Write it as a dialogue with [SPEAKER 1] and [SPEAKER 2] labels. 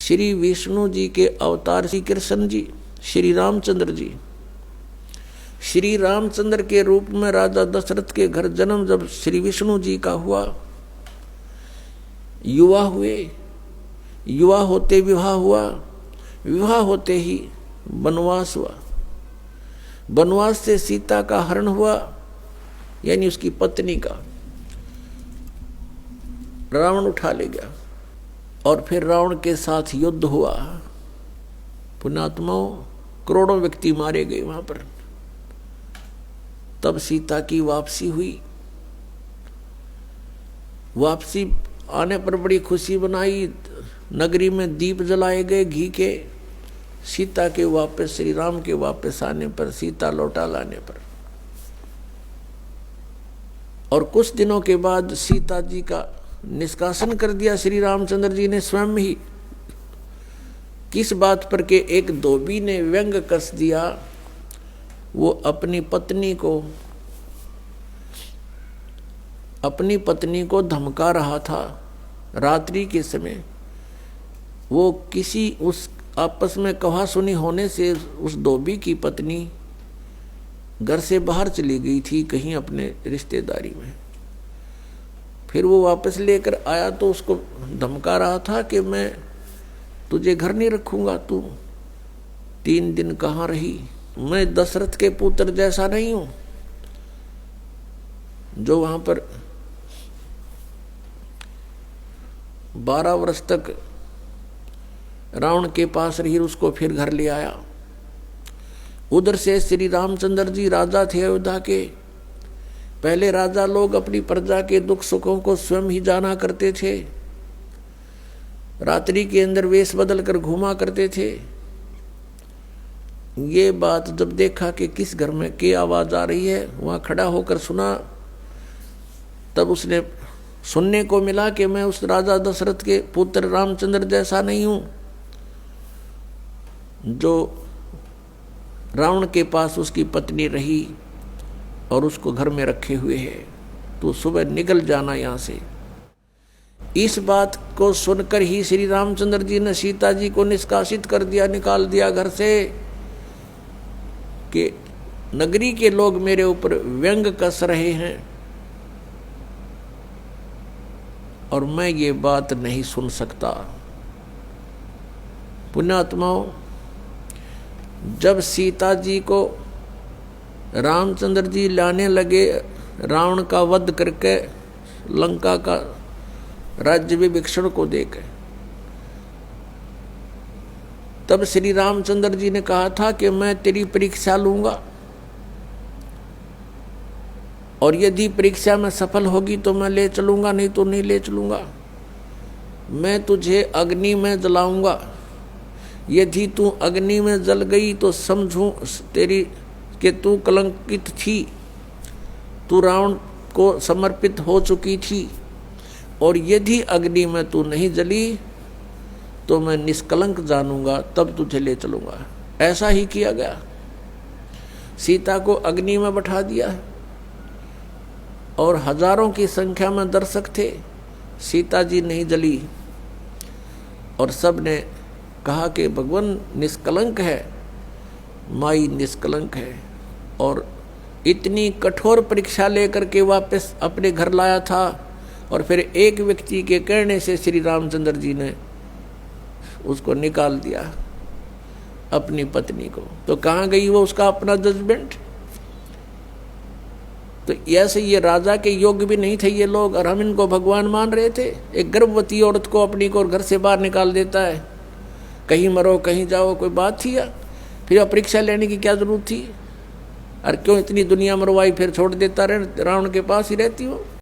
[SPEAKER 1] श्री विष्णु जी के अवतार श्री कृष्ण जी, श्री रामचंद्र जी, श्री रामचंद्र के रूप में राजा दशरथ के घर जन्म जब श्री विष्णु जी का हुआ, युवा हुए, युवा होते विवाह हुआ, विवाह होते ही वनवास हुआ, वनवास से सीता का हरण हुआ, यानी उसकी पत्नी का रावण उठा ले गया, और फिर रावण के साथ युद्ध हुआ। पुण्यात्माओं, करोड़ों व्यक्ति मारे गए वहां पर। तब सीता की वापसी हुई। वापसी आने पर बड़ी खुशी बनाई, नगरी में दीप जलाए गए घी के। सीता के वापस, श्री राम के वापस आने पर, सीता लौटा लाने पर, और कुछ दिनों के बाद सीता जी का निष्कासन कर दिया श्री रामचंद्र जी ने स्वयं ही। किस बात पर के एक धोबी ने व्यंग कस दिया, वो अपनी पत्नी को धमका रहा था रात्रि के समय। वो किसी उस आपस में कहा सुनी होने से उस धोबी की पत्नी घर से बाहर चली गई थी कहीं अपने रिश्तेदारी में। फिर वो वापस लेकर आया तो उसको धमका रहा था कि मैं तुझे घर नहीं रखूंगा, तू 3 दिन कहाँ रही, मैं दशरथ के पुत्र जैसा नहीं हूं जो वहां पर 12 वर्ष तक रावण के पास रही, उसको फिर घर ले आया। उधर से श्री रामचंद्र जी राजा थे अयोध्या के। पहले राजा लोग अपनी प्रजा के दुख सुखों को स्वयं ही जाना करते थे, रात्रि के अंदर वेश बदल कर घूमा करते थे। ये बात जब देखा कि किस घर में की आवाज आ रही है, वहां खड़ा होकर सुना, तब उसने सुनने को मिला कि मैं उस राजा दशरथ के पुत्र रामचंद्र जैसा नहीं हूं जो रावण के पास उसकी पत्नी रही और उसको घर में रखे हुए है, तो सुबह निकल जाना यहां से। इस बात को सुनकर ही श्री रामचंद्र जी ने सीता जी को निष्कासित कर दिया, निकाल दिया घर से, कि नगरी के लोग मेरे ऊपर व्यंग कस रहे हैं और मैं ये बात नहीं सुन सकता। पुण्यात्माओं, जब सीता जी को रामचंद्र जी लाने लगे, रावण का वध करके लंका का राज्य विभीषण को देकर, तब श्री रामचंद्र जी ने कहा था कि मैं तेरी परीक्षा लूंगा और यदि परीक्षा में सफल होगी तो मैं ले चलूंगा, नहीं तो नहीं ले चलूंगा। मैं तुझे अग्नि में जलाऊंगा, यदि तू अग्नि में जल गई तो समझूं तेरी कि तू कलंकित थी, तू रावण को समर्पित हो चुकी थी, और यदि अग्नि में तू नहीं जली तो मैं निष्कलंक जानूंगा, तब तुझे ले चलूंगा। ऐसा ही किया गया। सीता को अग्नि में बैठा दिया और हजारों की संख्या में दर्शक थे। सीता जी नहीं जली और सब ने कहा कि भगवान निष्कलंक है, माई निष्कलंक है, और इतनी कठोर परीक्षा लेकर के वापस अपने घर लाया था। और फिर एक व्यक्ति के कहने से श्री रामचंद्र जी ने उसको निकाल दिया, अपनी पत्नी को। तो कहाँ गई वो उसका अपना जजमेंट? तो ऐसे ये राजा के योग्य भी नहीं थे ये लोग, और हम इनको भगवान मान रहे थे। एक गर्भवती औरत को अपनी को घर से बाहर निकाल देता है, कहीं मरो कहीं जाओ, कोई बात थी? या फिर परीक्षा लेने की क्या जरूरत थी? और क्यों इतनी दुनिया मरवाई, फिर छोड़ देता रहे, रावण के पास ही रहती हो।